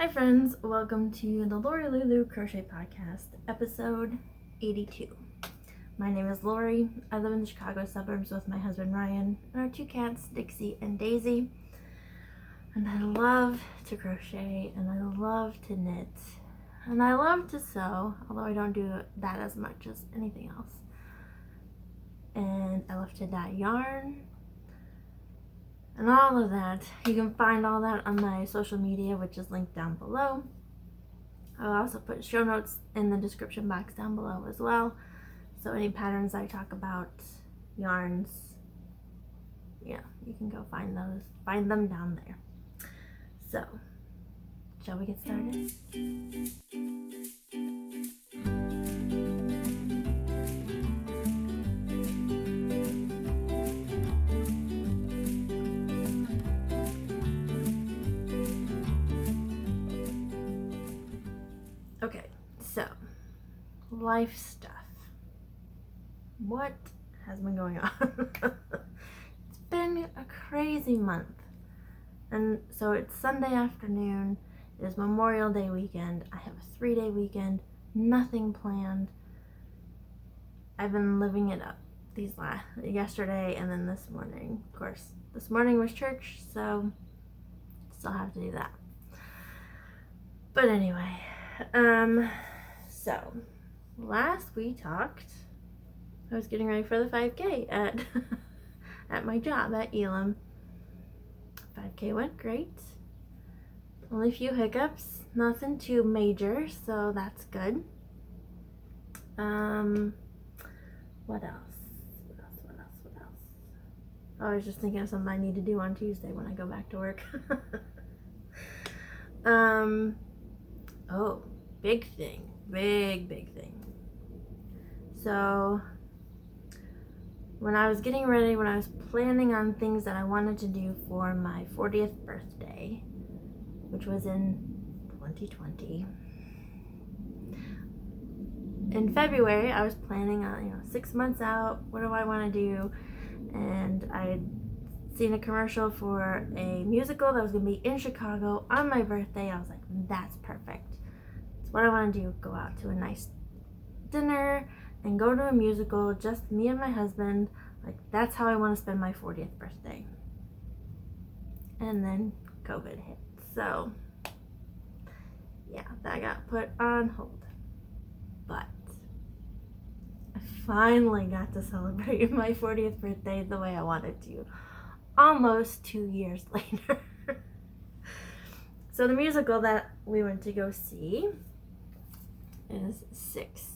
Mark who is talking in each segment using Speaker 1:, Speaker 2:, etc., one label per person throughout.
Speaker 1: Hi friends, welcome to the Lori Lulu Crochet Podcast, episode 82. My name is Lori. I live in the Chicago suburbs with my husband Ryan and our two cats, Dixie and Daisy. And I love to crochet and I love to knit. And I love to sew, although I don't do that as much as anything else. And I love to dye yarn. And all of that. You can find all that on my social media, which is linked down below. I'll also put show notes in the description box down below as well. So any patterns I talk about, yarns, yeah, you can go find them down there. So, shall we get started? Okay, so life stuff. What has been going on? It's been a crazy month. And so it's Sunday afternoon. It is Memorial Day weekend. I have a 3-day weekend. Nothing planned. I've been living it up yesterday and then this morning. Of course, this morning was church, so still have to do that. But anyway. So last we talked, I was getting ready for the 5K at my job at Elam. 5K went great. Only a few hiccups, nothing too major, so that's good. What else? Oh, I was just thinking of something I need to do on Tuesday when I go back to work. Oh, big thing. Big thing. So, when I was getting ready, when I was planning on things that I wanted to do for my 40th birthday, which was in 2020, in February, I was planning on, 6 months out, what do I want to do? And I had seen a commercial for a musical that was going to be in Chicago on my birthday. I was like, that's perfect. What I want to do, go out to a nice dinner and go to a musical, just me and my husband. Like, that's how I want to spend my 40th birthday. And then COVID hit. So, yeah, that got put on hold. But I finally got to celebrate my 40th birthday the way I wanted to. Almost 2 years later. So the musical that we went to go see is Six,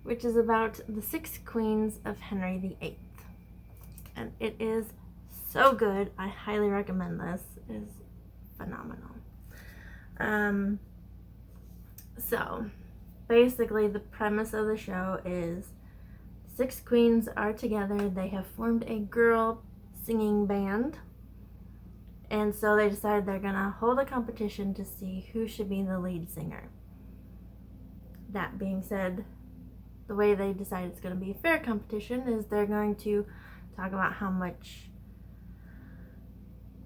Speaker 1: which is about the 6 queens of Henry VIII, and it is so good. I highly recommend this. It is phenomenal. So basically the premise of the show is 6 queens are together. They have formed a girl singing band, and so they decided they're gonna hold a competition to see who should be the lead singer. That being said, the way they decide it's going to be a fair competition is they're going to talk about how much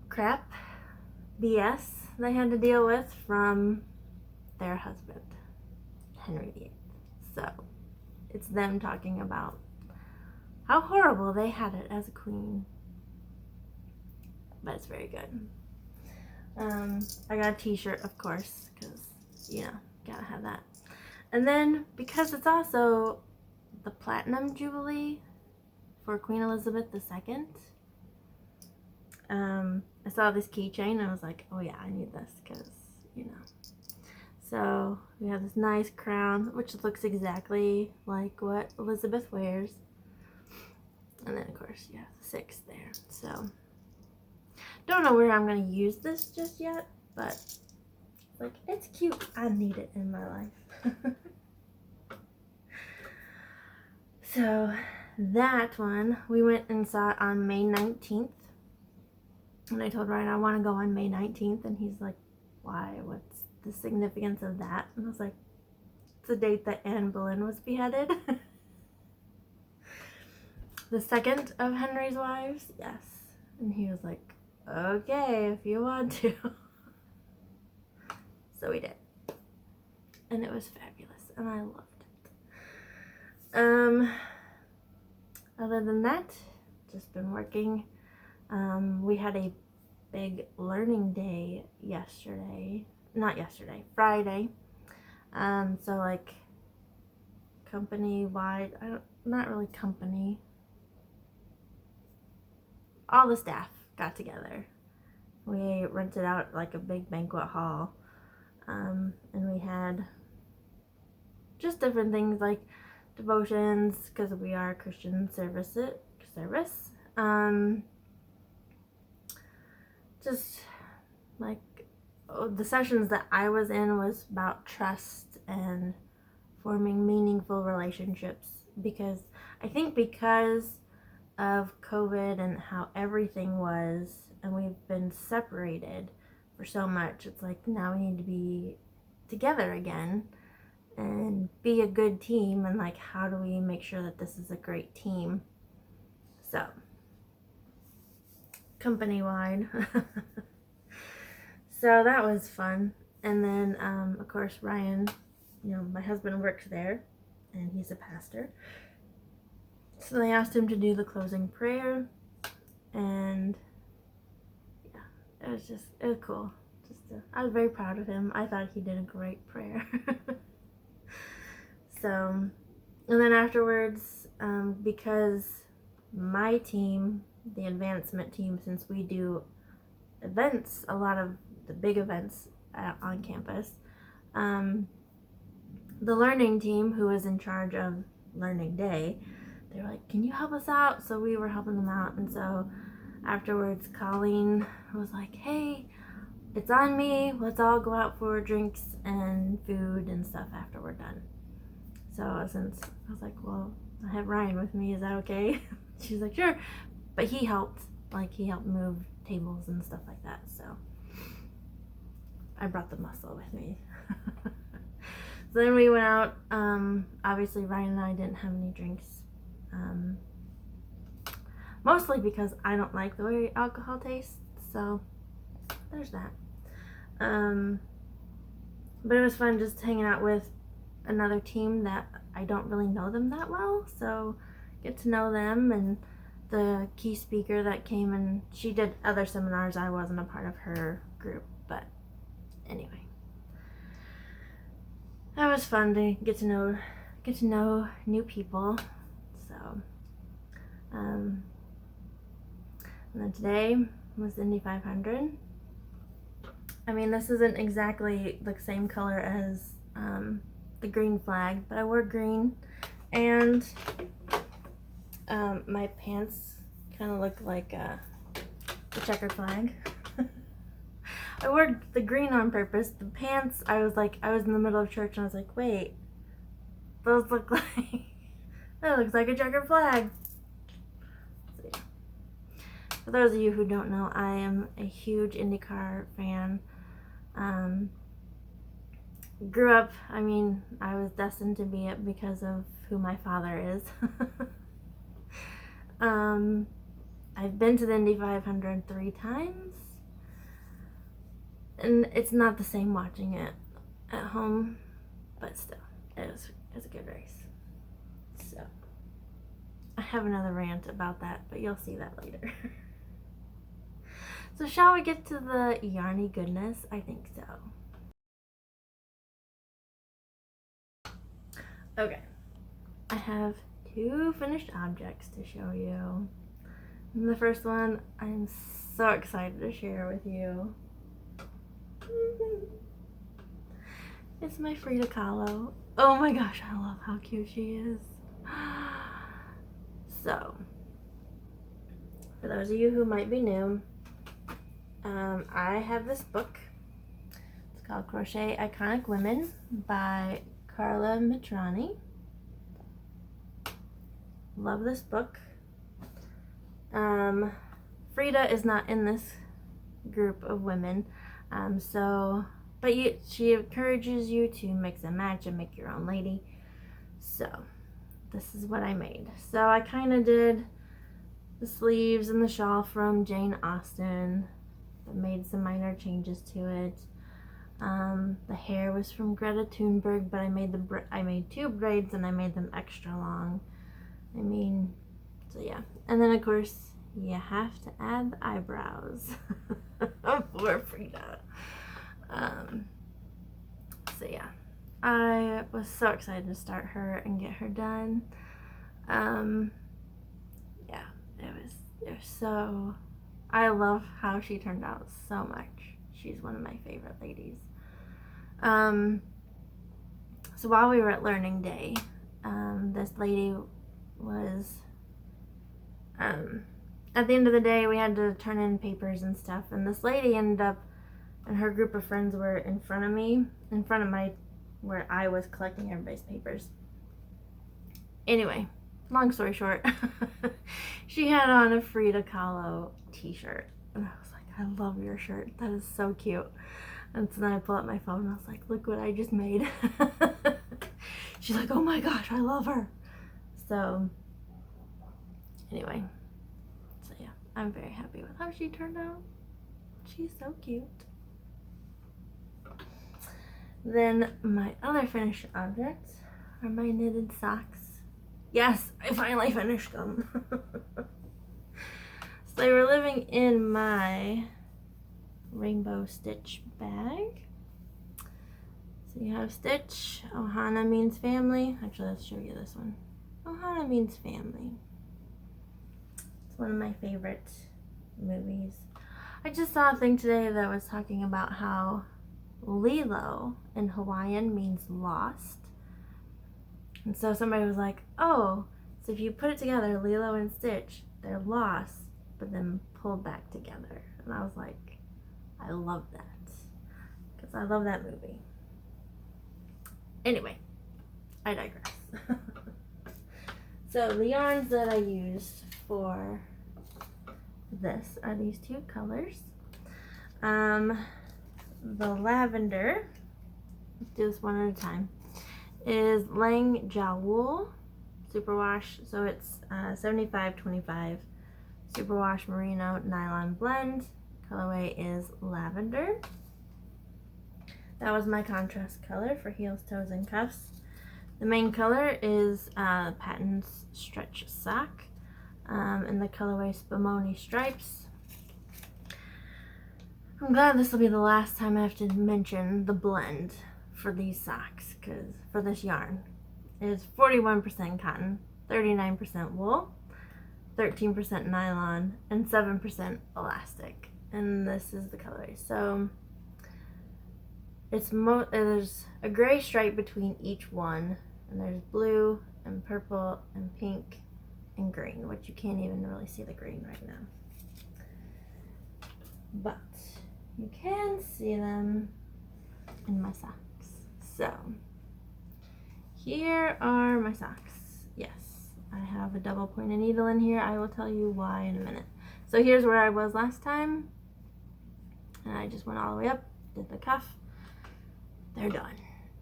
Speaker 1: crap, BS, they had to deal with from their husband, Henry VIII. So, it's them talking about how horrible they had it as a queen. But it's very good. I got a t-shirt, of course, because, gotta have that. And then, because it's also the Platinum Jubilee for Queen Elizabeth II, I saw this keychain and I was like, oh yeah, I need this because, So, we have this nice crown, which looks exactly like what Elizabeth wears. And then, of course, you have the 6 there. So, don't know where I'm going to use this just yet, but, it's cute. I need it in my life. So that one, we went and saw it on May 19th. And I told Ryan I want to go on May 19th. And he's like, why? What's the significance of that? And I was like, it's the date that Anne Boleyn was beheaded. The second of Henry's wives? Yes. And he was like, okay, if you want to. So we did. And it was fabulous, and I loved it. Other than that, just been working. We had a big learning day Friday. So like company-wide, not really company, all the staff got together. We rented out like a big banquet hall, and we had just different things like devotions, because we are a Christian service. Just like the sessions that I was in was about trust and forming meaningful relationships, because I think because of COVID and how everything was, and we've been separated for so much, it's like now we need to be together again and be a good team, and like how do we make sure that this is a great team? So company-wide. So that was fun. And then of course Ryan, my husband works there and he's a pastor, so they asked him to do the closing prayer, and yeah, it was cool. I was very proud of him. I thought he did a great prayer. So, and then afterwards, because my team, the advancement team, since we do events, a lot of the big events on campus, the learning team, who was in charge of learning day, they were like, can you help us out? So we were helping them out. And so afterwards, Colleen was like, hey, it's on me, let's all go out for drinks and food and stuff after we're done. So since I was like, well, I have Ryan with me, is that okay? She's like, sure. But he helped move tables and stuff like that. So I brought the muscle with me. So then we went out. Obviously Ryan and I didn't have any drinks. Mostly because I don't like the way alcohol tastes. So there's that. But it was fun just hanging out with another team that I don't really know them that well, so get to know them, and the key speaker that came, and she did other seminars. I wasn't a part of her group, but anyway, that was fun to get to know new people. So and then today was Indy 500. I mean, this isn't exactly the same color as the green flag, but I wore green, and my pants kind of look like the checkered flag. I wore the green on purpose. The pants, I was in the middle of church and I was like, wait, those look like, that looks like a checkered flag. So, yeah. For those of you who don't know, I am a huge IndyCar fan. Grew up, I mean, I was destined to be it because of who my father is. I've been to the Indy 500 3 times, and it's not the same watching it at home, but still, it was a good race. So, I have another rant about that, but you'll see that later. So shall we get to the yarny goodness? I think so. Okay, I have 2 finished objects to show you. And the first one I'm so excited to share with you. It's my Frida Kahlo. Oh my gosh, I love how cute she is. So, for those of you who might be new, I have this book. It's called Crochet Iconic Women by Carla Mitrani. Love this book. Frida is not in this group of women, but she encourages you to mix and match and make your own lady. So this is what I made. So I kind of did the sleeves and the shawl from Jane Austen, but made some minor changes to it. The hair was from Greta Thunberg, but I made 2 braids and I made them extra long. I mean, so yeah. And then of course you have to add the eyebrows for Frida. So yeah, I was so excited to start her and get her done. Yeah, it was so, I love how she turned out so much. She's one of my favorite ladies. So while we were at learning day, this lady was, at the end of the day we had to turn in papers and stuff, and this lady ended up, and her group of friends were in front of me, in front of my, where I was collecting everybody's papers. Anyway, long story short, she had on a Frida Kahlo t-shirt, and I was like, I love your shirt, that is so cute. And so then I pull out my phone and I was like, look what I just made. She's like, oh my gosh, I love her. So anyway, so yeah, I'm very happy with how she turned out. She's so cute. Then my other finished objects are my knitted socks. Yes, I finally finished them. So they were living in my rainbow stitch bag. So you have Stitch. Ohana means family. Actually, let's show you this one. Ohana means family. It's one of my favorite movies. I just saw a thing today that was talking about how Lilo in Hawaiian means lost. And so somebody was like, oh, so if you put it together, Lilo and Stitch, they're lost, but then pulled back together. And I was like, I love that, because I love that movie. Anyway, I digress. So the yarns that I used for this are these 2 colors. The lavender, let's do this one at a time, is Lang Jia Wool Superwash. So it's 75-25 Superwash Merino Nylon Blend. Colorway is lavender. That was my contrast color for heels, toes, and cuffs. The main color is Patton's Stretch Sock, and the colorway Spumoni Stripes. I'm glad this will be the last time I have to mention the blend for these socks, because for this yarn is 41% cotton, 39% wool, 13% nylon, and 7% elastic. And this is the colorway. So there's a gray stripe between each one, and there's blue and purple and pink and green, which you can't even really see the green right now, but you can see them in my socks. So here are my socks. Yes, I have a double pointed needle in here. I will tell you why in a minute. So here's where I was last time, and I just went all the way up, did the cuff. They're done.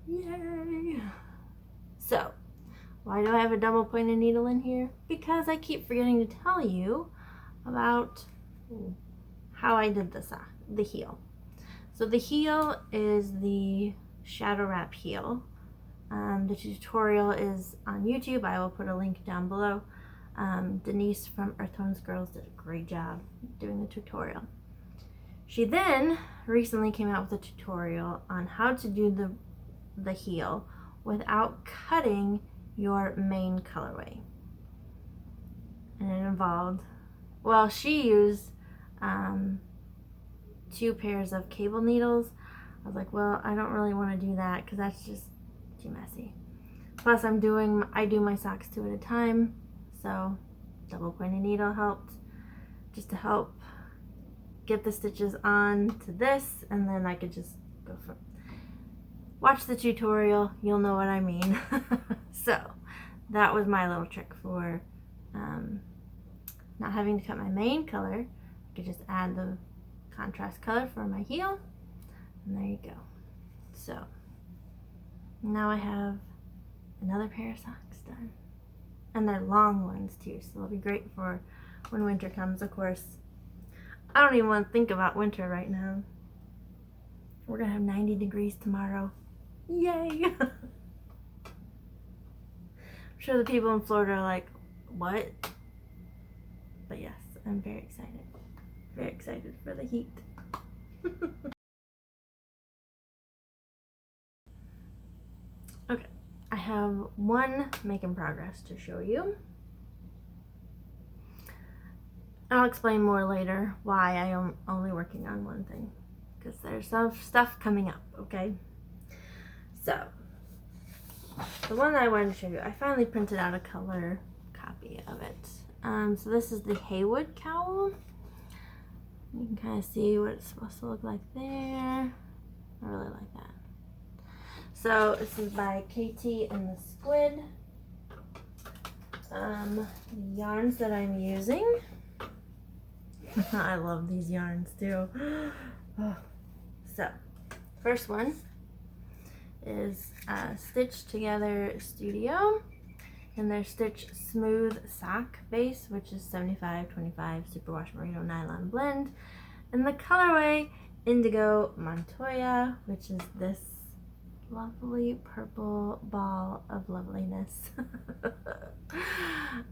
Speaker 1: Yay! So why do I have a double pointed needle in here? Because I keep forgetting to tell you about how I did the heel. So the heel is the shadow wrap heel. The tutorial is on YouTube. I will put a link down below. Denise from Earth Tones Girls did a great job doing the tutorial. She then recently came out with a tutorial on how to do the heel without cutting your main colorway. And it involved, well, she used 2 pairs of cable needles. I was like, well, I don't really want to do that because that's just too messy. Plus I do my socks 2 at a time, so double pointed needle helped, just to help get the stitches on to this, and then I could just go from, watch the tutorial, you'll know what I mean. So that was my little trick for not having to cut my main color. I could just add the contrast color for my heel, and there you go. So now I have another pair of socks done, and they're long ones too, so they'll be great for when winter comes. Of course, I don't even want to think about winter right now. We're gonna have 90 degrees tomorrow. Yay! I'm sure the people in Florida are like, what? But yes, I'm very excited. Very excited for the heat. Okay, I have one make in progress to show you. I'll explain more later why I am only working on one thing, because there's some stuff coming up, okay? So, the one I wanted to show you, I finally printed out a color copy of it. So this is the Haywood Cowl. You can kind of see what it's supposed to look like there. I really like that. So this is by Katie and the Squid. The yarns that I'm using. I love these yarns too. Oh. So, first one is Stitch Together Studio, and their Stitch Smooth Sock Base, which is 75/25 Superwash Merino Nylon Blend, and the colorway Indigo Montoya, which is this lovely purple ball of loveliness.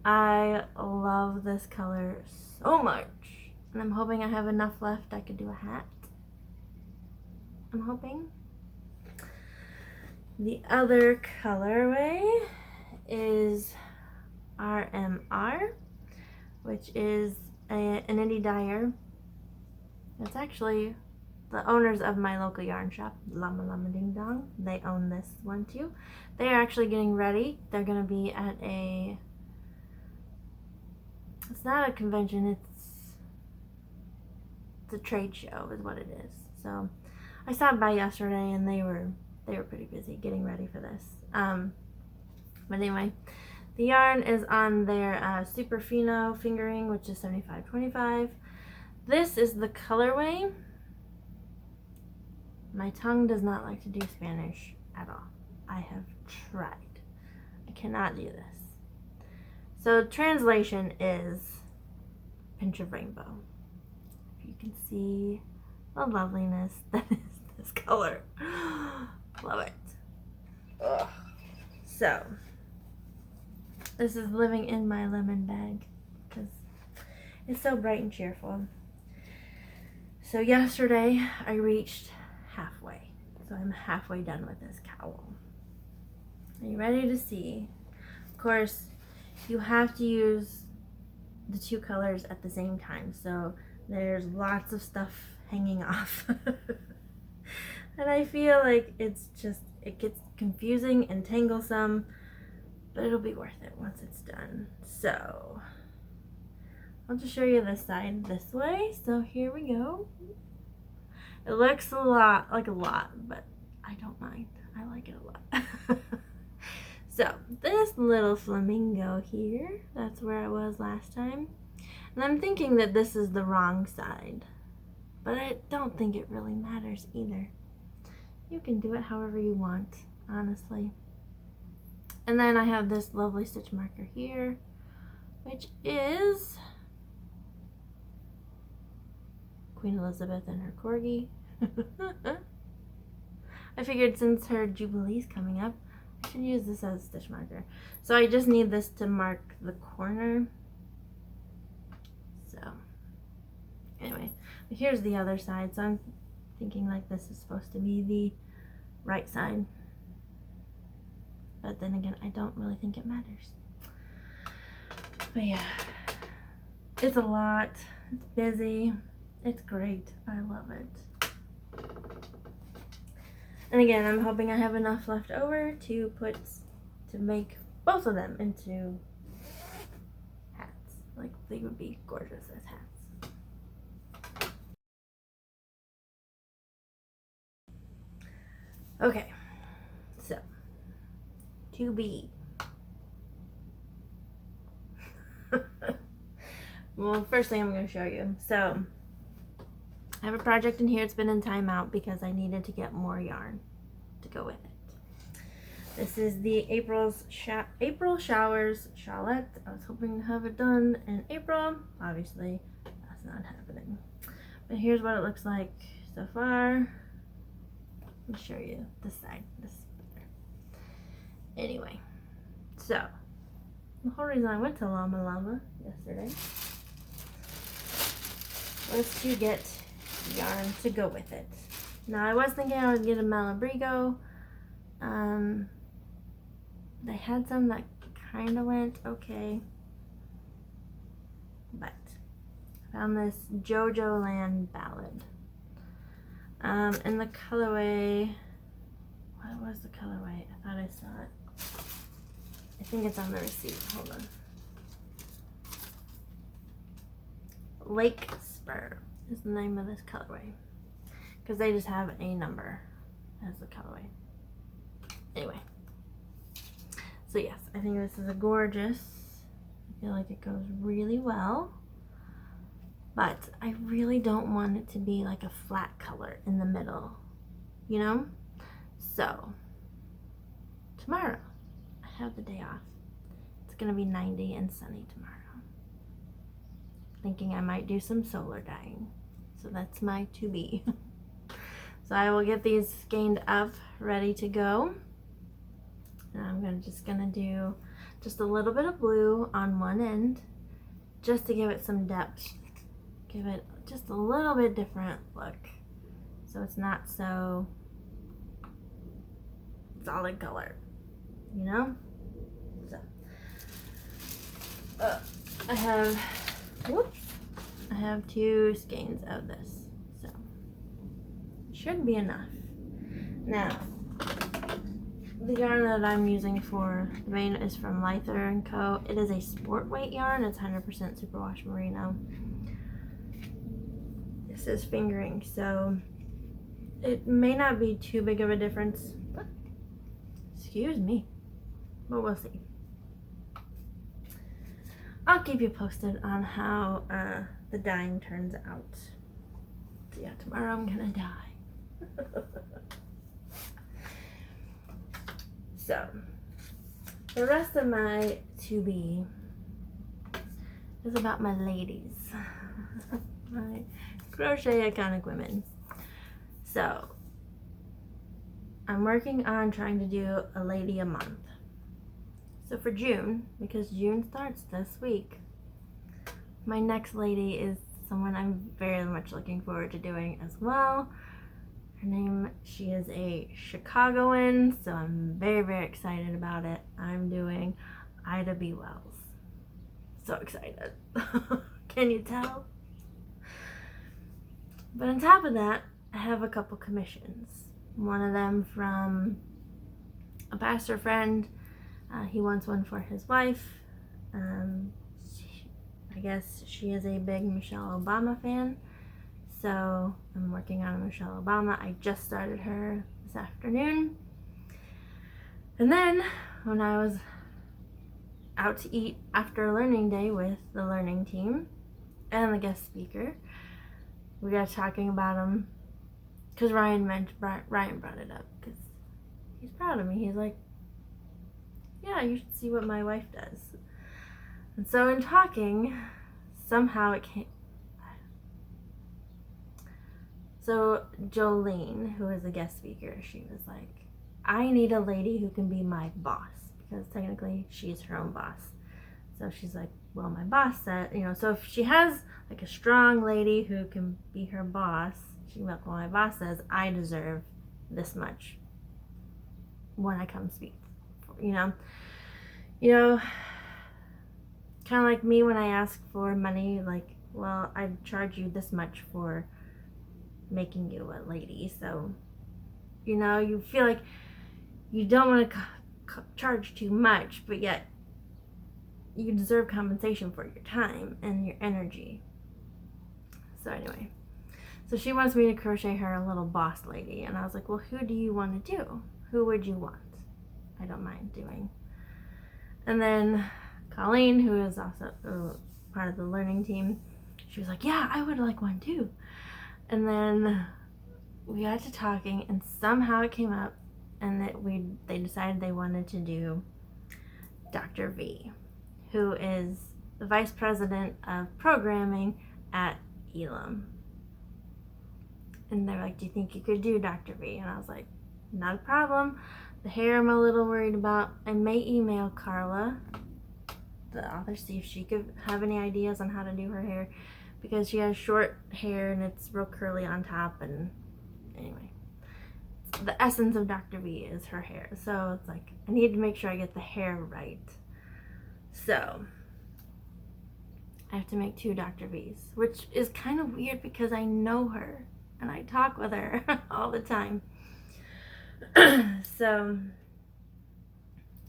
Speaker 1: I love this color so much, and I'm hoping I have enough left I could do a hat. I'm hoping. The other colorway is RMR, which is an Indy dyer. It's actually the owners of my local yarn shop, Llama Llama Ding Dong. They own this one too. They are actually getting ready. They're going to be at it's not a convention, it's a trade show is what it is. So I stopped by yesterday and they were pretty busy getting ready for this. But anyway, the yarn is on their Super Fino fingering, which is 75/25. This is the colorway. My tongue does not like to do Spanish at all. I have tried. I cannot do this. So translation is Pinch of Rainbow. If you can see the loveliness that is this color. Love it. Ugh. So, this is living in my lemon bag because it's so bright and cheerful. So yesterday I reached halfway. So I'm halfway done with this cowl. Are you ready to see? Of course, you have to use the two colors at the same time. So there's lots of stuff hanging off. And I feel like it gets confusing and tanglesome, but it'll be worth it once it's done. So I'll just show you this side this way. So here we go. It looks a lot, but I don't mind. I like it a lot. So this little flamingo here, that's where I was last time. And I'm thinking that this is the wrong side, but I don't think it really matters either. You can do it however you want, honestly. And then I have this lovely stitch marker here, which is Queen Elizabeth and her corgi. I figured since her Jubilee's coming up, I should use this as a stitch marker. So I just need this to mark the corner. So anyway, here's the other side. So I'm thinking like this is supposed to be the right side. But then again, I don't really think it matters. But yeah, it's a lot. It's busy. It's great. I love it. And again, I'm hoping I have enough left over to make both of them into hats. Like, they would be gorgeous as hats. Okay, so to be. Well, first thing I'm going to show you. So I have a project in here. It's been in timeout because I needed to get more yarn to go with it. This is the April Showers Shawlette. I was hoping to have it done in April. Obviously, that's not happening. But here's what it looks like so far. me show you this side. Anyway, so the whole reason I went to Llama Llama yesterday was to get yarn to go with it. Now I was thinking I would get a Malabrigo. They had some that kind of went okay, but I found this JoJo Land Ballad. In the colorway, what was the colorway? I thought I saw it. I think it's on the receipt. Hold on. Lake Spur is the name of this colorway, because they just have a number as the colorway. Anyway, so yes, I think this is a gorgeous. I feel like it goes really well, but I really don't want it to be like a flat color in the middle, you know? So tomorrow I have the day off. It's gonna be 90 and sunny tomorrow. Thinking I might do some solar dyeing. So that's my to be. So I will get these skeined up, ready to go. And I'm just gonna do just a little bit of blue on one end, just to give it some depth. Give it just a little bit different look. So it's not so solid color, you know? So, I have 2 skeins of this, so it should be enough. Now, the yarn that I'm using for the main is from Lither & Co. It is a sport weight yarn. It's 100% superwash merino. This is fingering, so it may not be too big of a difference. Excuse me, but we'll see. I'll keep you posted on how the dyeing turns out. So yeah, tomorrow I'm gonna dye. So, the rest of my to-be is about my ladies. My crochet iconic women. So, I'm working on trying to do a lady a month. So for June, because June starts this week, my next lady is someone I'm very much looking forward to doing as well. Her name, she is a Chicagoan, so I'm very, very excited about it. I'm doing Ida B. Wells. So excited. Can you tell? But on top of that, I have a couple commissions. One of them from a pastor friend. He wants one for his wife. I guess she is a big Michelle Obama fan. So I'm working on a Michelle Obama. I just started her this afternoon. And then when I was out to eat after learning day with the learning team and the guest speaker, we got talking about him because Ryan brought it up because he's proud of me. He's like, yeah, you should see what my wife does. And so in talking, somehow it came. So Jolene, who is a guest speaker, she was like, I need a lady who can be my boss, because technically she's her own boss. So she's like, well, my boss said, you know, so if she has like a strong lady who can be her boss, she's like, well, my boss says I deserve this much when I come speak, you know, kind of like me when I ask for money, like, well, I charge you this much for making you a lady. So, you know, you feel like you don't want to charge too much, but yet you deserve compensation for your time and your energy. So anyway, so she wants me to crochet her a little boss lady, and I was like, well, who do you want to do? Who would you want? I don't mind doing. And then Colleen, who is also part of the learning team, she was like, yeah, I would like one too. And then we got to talking, and somehow it came up, and that they decided they wanted to do Dr. V, who is the vice president of programming at Elam. And they're like, do you think you could do Dr. V? And I was like, not a problem. The hair I'm a little worried about. I may email Carla, the author, see if she could have any ideas on how to do her hair, because she has short hair and it's real curly on top. And anyway, the essence of Dr. V is her hair, so it's like I need to make sure I get the hair right. So I have to make 2 Dr. V's, which is kind of weird because I know her and I talk with her all the time. So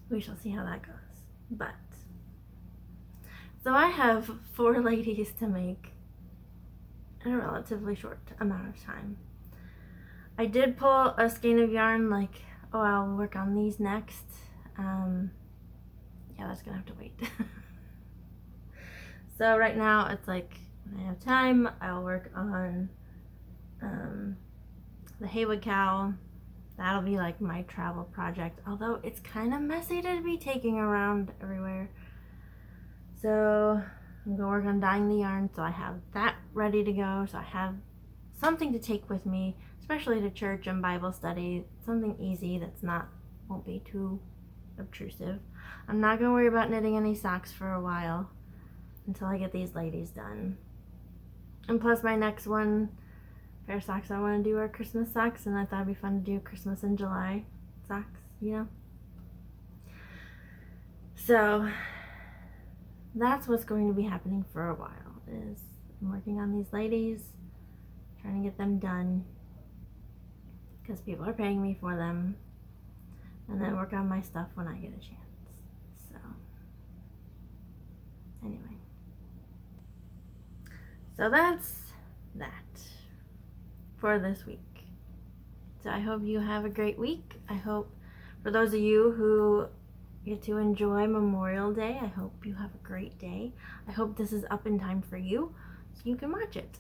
Speaker 1: we shall see how that goes. But so I have 4 ladies to make in a relatively short amount of time. I did pull a skein of yarn, like, oh, I'll work on these next. Yeah, that's gonna have to wait. So right now it's like, when I have time, I'll work on the Haywood Cowl. That'll be like my travel project, although it's kind of messy to be taking around everywhere. So I'm gonna work on dyeing the yarn, so I have that ready to go, so I have something to take with me, especially to church and Bible study, something easy that's won't be too obtrusive. I'm not gonna worry about knitting any socks for a while until I get these ladies done. And plus my next pair of socks I want to do are Christmas socks, and I thought it'd be fun to do Christmas in July socks, you know? So that's what's going to be happening for a while, is I'm working on these ladies, trying to get them done because people are paying me for them, and then work on my stuff when I get a chance. So anyway, so that's that for this week. So I hope you have a great week. I hope for those of you who get to enjoy Memorial Day, I hope you have a great day. I hope this is up in time for you so you can watch it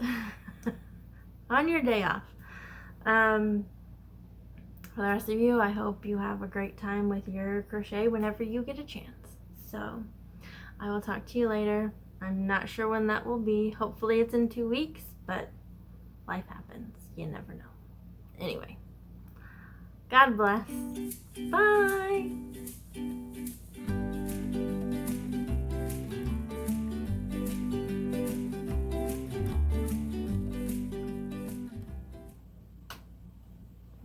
Speaker 1: on your day off. For the rest of you, I hope you have a great time with your crochet whenever you get a chance. So I will talk to you later. I'm not sure when that will be. Hopefully it's in 2 weeks, but life happens. You never know. Anyway, God bless. Bye.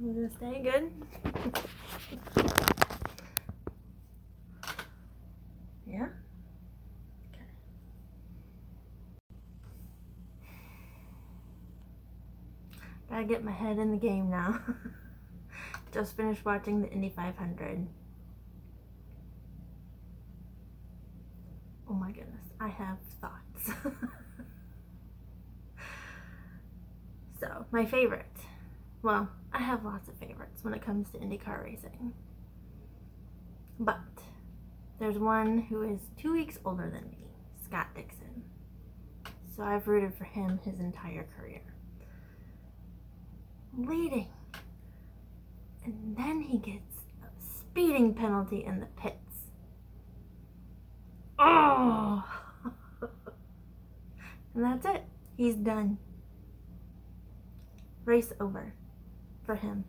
Speaker 1: I'm gonna stay good. Yeah? Okay. Gotta get my head in the game now. Just finished watching the Indy 500. Oh my goodness, I have thoughts. So, my favorite. Well, I have lots of favorites when it comes to IndyCar racing. But there's one who is 2 weeks older than me, Scott Dixon. So I've rooted for him his entire career. Leading. And then he gets a speeding penalty in the pits. Oh! And that's it. He's done. Race over for him.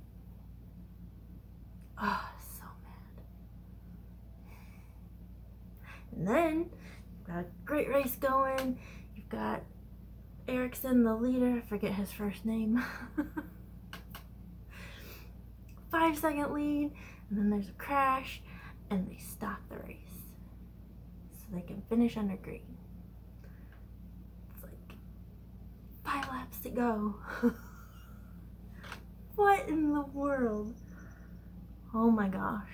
Speaker 1: Oh, so mad. And then you've got a great race going. You've got Ericsson, the leader. I forget his first name. 5-second lead, and then there's a crash, and they stop the race so they can finish under green. It's like 5 laps to go. What in the world? Oh my gosh.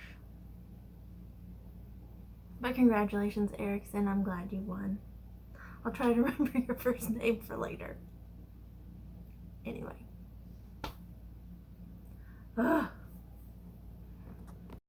Speaker 1: But congratulations, Ericsson. I'm glad you won. I'll try to remember your first name for later. Anyway. Ugh.